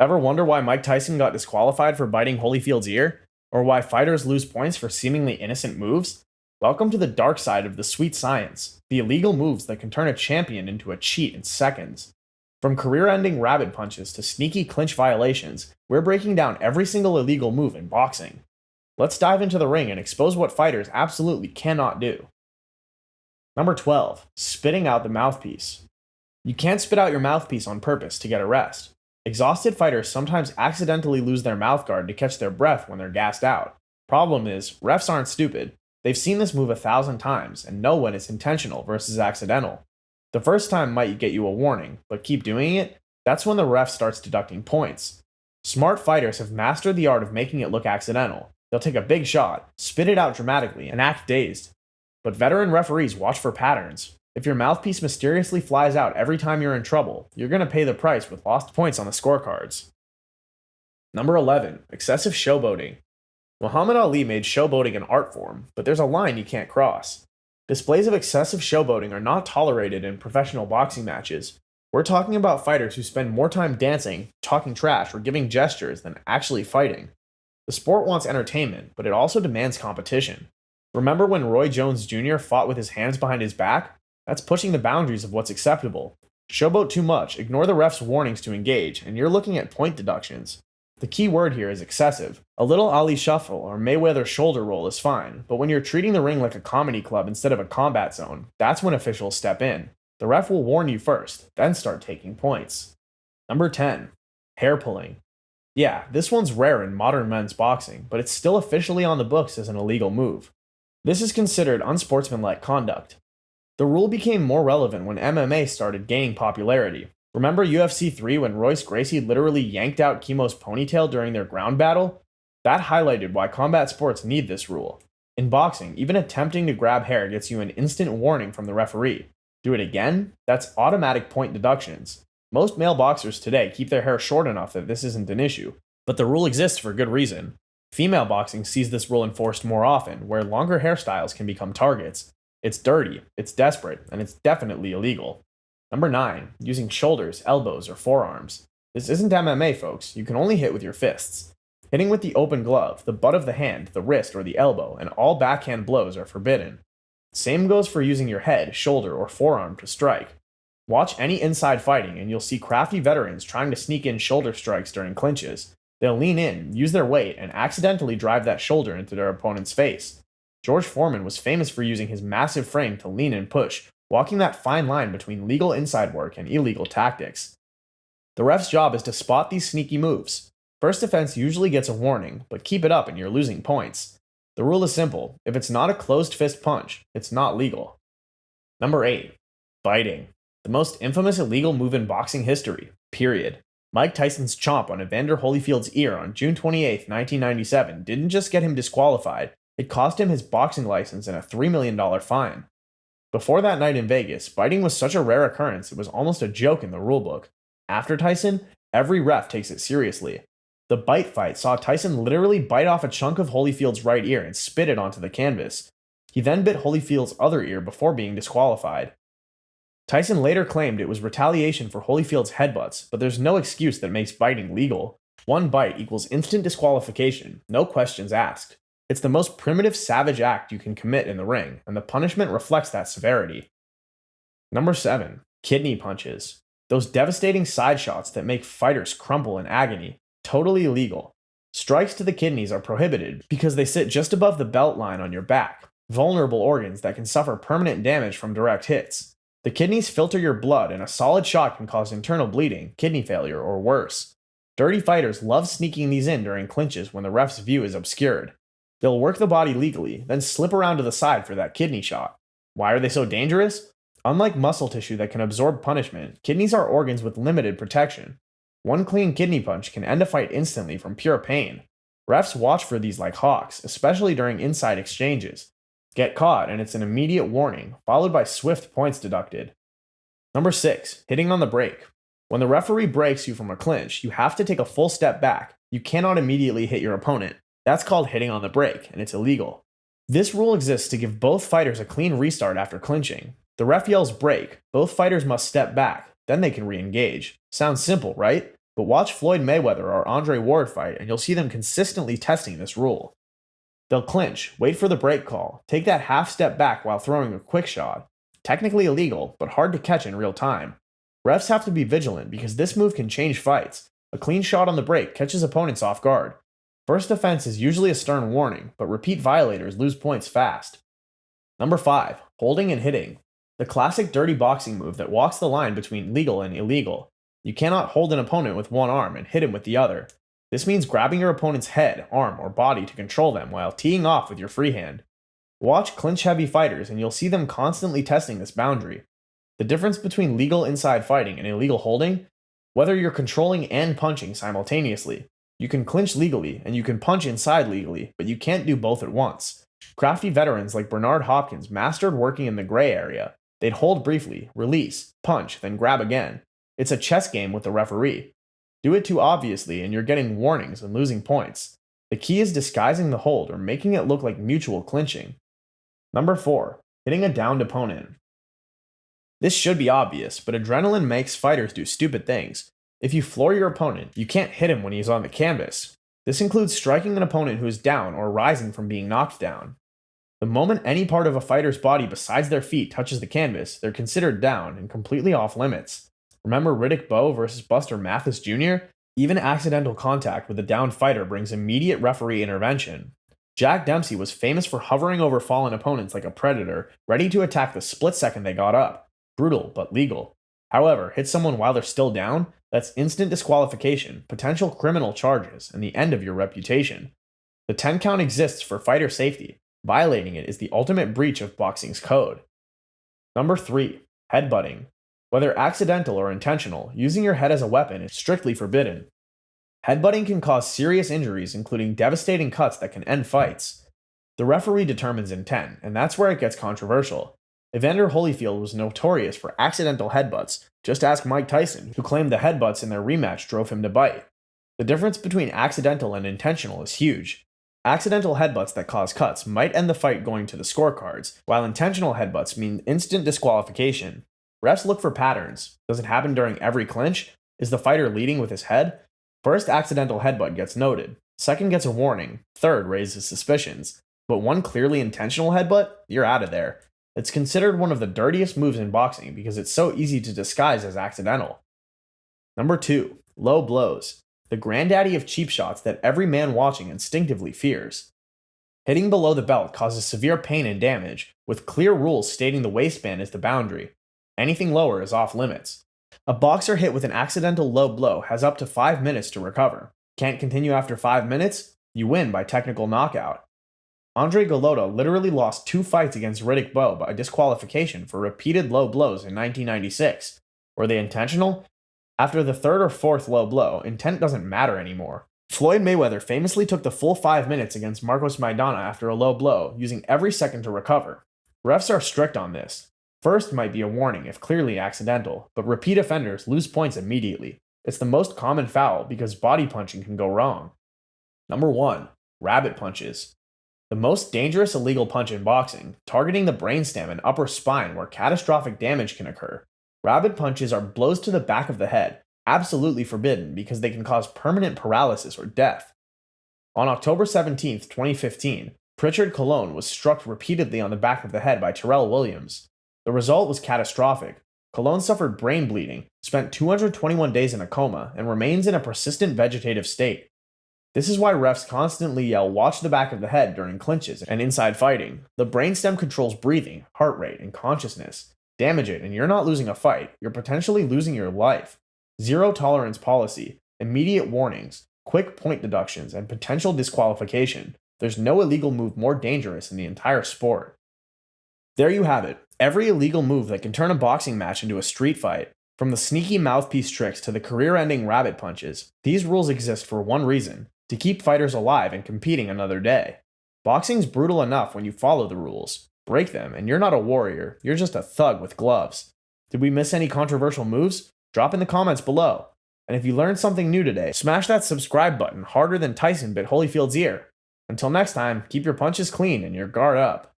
Ever wonder why Mike Tyson got disqualified for biting Holyfield's ear? Or why fighters lose points for seemingly innocent moves? Welcome to the dark side of the sweet science, the illegal moves that can turn a champion into a cheat in seconds. From career-ending rabbit punches to sneaky clinch violations, we're breaking down every single illegal move in boxing. Let's dive into the ring and expose what fighters absolutely cannot do. Number 12. Spitting out the mouthpiece. You can't spit out your mouthpiece on purpose to get a rest. Exhausted fighters sometimes accidentally lose their mouthguard to catch their breath when they're gassed out. Problem is, refs aren't stupid. They've seen this move 1,000 times and know when it's intentional versus accidental. The first time might get you a warning, but keep doing it, that's when the ref starts deducting points. Smart fighters have mastered the art of making it look accidental. They'll take a big shot, spit it out dramatically, and act dazed. But veteran referees watch for patterns. If your mouthpiece mysteriously flies out every time you're in trouble, you're going to pay the price with lost points on the scorecards. Number 11. Excessive showboating. Muhammad Ali made showboating an art form, but there's a line you can't cross. Displays of excessive showboating are not tolerated in professional boxing matches. We're talking about fighters who spend more time dancing, talking trash, or giving gestures than actually fighting. The sport wants entertainment, but it also demands competition. Remember when Roy Jones Jr. fought with his hands behind his back? That's pushing the boundaries of what's acceptable. Showboat too much, ignore the ref's warnings to engage, and you're looking at point deductions. The key word here is excessive. A little Ali shuffle or Mayweather shoulder roll is fine, but when you're treating the ring like a comedy club instead of a combat zone, that's when officials step in. The ref will warn you first, then start taking points. Number 10. Hair pulling. Yeah, this one's rare in modern men's boxing, but it's still officially on the books as an illegal move. This is considered unsportsmanlike conduct. The rule became more relevant when MMA started gaining popularity. Remember UFC 3 when Royce Gracie literally yanked out Kimo's ponytail during their ground battle? That highlighted why combat sports need this rule. In boxing, even attempting to grab hair gets you an instant warning from the referee. Do it again? That's automatic point deductions. Most male boxers today keep their hair short enough that this isn't an issue, but the rule exists for good reason. Female boxing sees this rule enforced more often, where longer hairstyles can become targets. It's dirty, it's desperate, and it's definitely illegal. Number 9. Using shoulders, elbows, or forearms. This isn't MMA, folks. You can only hit with your fists. Hitting with the open glove, the butt of the hand, the wrist, or the elbow, and all backhand blows are forbidden. Same goes for using your head, shoulder, or forearm to strike. Watch any inside fighting and you'll see crafty veterans trying to sneak in shoulder strikes during clinches. They'll lean in, use their weight, and accidentally drive that shoulder into their opponent's face. George Foreman was famous for using his massive frame to lean and push, walking that fine line between legal inside work and illegal tactics. The ref's job is to spot these sneaky moves. First offense usually gets a warning, but keep it up and you're losing points. The rule is simple. If it's not a closed fist punch, it's not legal. Number 8. Biting. The most infamous illegal move in boxing history, period. Mike Tyson's chomp on Evander Holyfield's ear on June 28, 1997 didn't just get him disqualified, it cost him his boxing license and a $3 million fine. Before that night in Vegas, biting was such a rare occurrence it was almost a joke in the rulebook. After Tyson, every ref takes it seriously. The bite fight saw Tyson literally bite off a chunk of Holyfield's right ear and spit it onto the canvas. He then bit Holyfield's other ear before being disqualified. Tyson later claimed it was retaliation for Holyfield's headbutts, but there's no excuse that makes biting legal. One bite equals instant disqualification, no questions asked. It's the most primitive, savage act you can commit in the ring, and the punishment reflects that severity. Number 7. Kidney punches. Those devastating side shots that make fighters crumple in agony. Totally illegal. Strikes to the kidneys are prohibited because they sit just above the belt line on your back, vulnerable organs that can suffer permanent damage from direct hits. The kidneys filter your blood, and a solid shot can cause internal bleeding, kidney failure, or worse. Dirty fighters love sneaking these in during clinches when the ref's view is obscured. They'll work the body legally, then slip around to the side for that kidney shot. Why are they so dangerous? Unlike muscle tissue that can absorb punishment, kidneys are organs with limited protection. One clean kidney punch can end a fight instantly from pure pain. Refs watch for these like hawks, especially during inside exchanges. Get caught and it's an immediate warning, followed by swift points deducted. Number 6. Hitting on the break. When the referee breaks you from a clinch, you have to take a full step back. You cannot immediately hit your opponent. That's called hitting on the break, and it's illegal. This rule exists to give both fighters a clean restart after clinching. The ref yells break, both fighters must step back, then they can re-engage. Sounds simple, right? but watch Floyd Mayweather or Andre Ward fight and you'll see them consistently testing this rule. They'll clinch, wait for the break call, take that half step back while throwing a quick shot. Technically illegal, but hard to catch in real time. Refs have to be vigilant because this move can change fights. A clean shot on the break catches opponents off guard. First offense is usually a stern warning, but repeat violators lose points fast. Number 5. Holding and hitting. The classic dirty boxing move that walks the line between legal and illegal. You cannot hold an opponent with one arm and hit him with the other. This means grabbing your opponent's head, arm, or body to control them while teeing off with your free hand. Watch clinch-heavy fighters and you'll see them constantly testing this boundary. The difference between legal inside fighting and illegal holding? Whether you're controlling and punching simultaneously. You can clinch legally and you can punch inside legally, but you can't do both at once. Crafty veterans like Bernard Hopkins mastered working in the gray area. They'd hold briefly, release, punch, then grab again. It's a chess game with the referee. Do it too obviously and you're getting warnings and losing points. The key is disguising the hold or making it look like mutual clinching. Number 4. Hitting a downed opponent. This should be obvious, but adrenaline makes fighters do stupid things. If you floor your opponent, you can't hit him when he's on the canvas. This includes striking an opponent who is down or rising from being knocked down. The moment any part of a fighter's body besides their feet touches the canvas, they're considered down and completely off limits. Remember Riddick Bowe versus Buster Mathis Jr.? Even accidental contact with a downed fighter brings immediate referee intervention. Jack Dempsey was famous for hovering over fallen opponents like a predator, ready to attack the split second they got up. Brutal, but legal. However, hit someone while they're still down? That's instant disqualification, potential criminal charges, and the end of your reputation. The 10 count exists for fighter safety. Violating it is the ultimate breach of boxing's code. Number 3. Headbutting. Whether accidental or intentional, using your head as a weapon is strictly forbidden. Headbutting can cause serious injuries, including devastating cuts that can end fights. The referee determines intent, and that's where it gets controversial. Evander Holyfield was notorious for accidental headbutts. Just ask Mike Tyson, who claimed the headbutts in their rematch drove him to bite. The difference between accidental and intentional is huge. Accidental headbutts that cause cuts might end the fight going to the scorecards, while intentional headbutts mean instant disqualification. Refs look for patterns. Does it happen during every clinch? Is the fighter leading with his head? First accidental headbutt gets noted. Second gets a warning. Third raises suspicions. But one clearly intentional headbutt? You're out of there. It's considered one of the dirtiest moves in boxing because it's so easy to disguise as accidental. Number 2. Low blows. The granddaddy of cheap shots that every man watching instinctively fears. Hitting below the belt causes severe pain and damage, with clear rules stating the waistband is the boundary. Anything lower is off limits. A boxer hit with an accidental low blow has up to 5 minutes to recover. Can't continue after 5 minutes? You win by technical knockout. Andre Golota literally lost 2 fights against Riddick Bowe by disqualification for repeated low blows in 1996. Were they intentional? After the 3rd or 4th low blow, intent doesn't matter anymore. Floyd Mayweather famously took the full 5 minutes against Marcos Maidana after a low blow, using every second to recover. Refs are strict on this. First might be a warning if clearly accidental, but repeat offenders lose points immediately. It's the most common foul because body punching can go wrong. Number 1. Rabbit punches. The most dangerous illegal punch in boxing, targeting the brainstem and upper spine where catastrophic damage can occur. Rabbit punches are blows to the back of the head, absolutely forbidden because they can cause permanent paralysis or death. On October 17, 2015, Pritchard Colon was struck repeatedly on the back of the head by Terrell Williams. The result was catastrophic. Colon suffered brain bleeding, spent 221 days in a coma, and remains in a persistent vegetative state. This is why refs constantly yell, "Watch the back of the head" during clinches and inside fighting. The brainstem controls breathing, heart rate, and consciousness. Damage it and you're not losing a fight, you're potentially losing your life. Zero tolerance policy, immediate warnings, quick point deductions, and potential disqualification. There's no illegal move more dangerous in the entire sport. There you have it, every illegal move that can turn a boxing match into a street fight. From the sneaky mouthpiece tricks to the career-ending rabbit punches, these rules exist for one reason: to keep fighters alive and competing another day. Boxing's brutal enough when you follow the rules. Break them, and you're not a warrior, you're just a thug with gloves. Did we miss any controversial moves? Drop in the comments below. And if you learned something new today, smash that subscribe button harder than Tyson bit Holyfield's ear. Until next time, keep your punches clean and your guard up.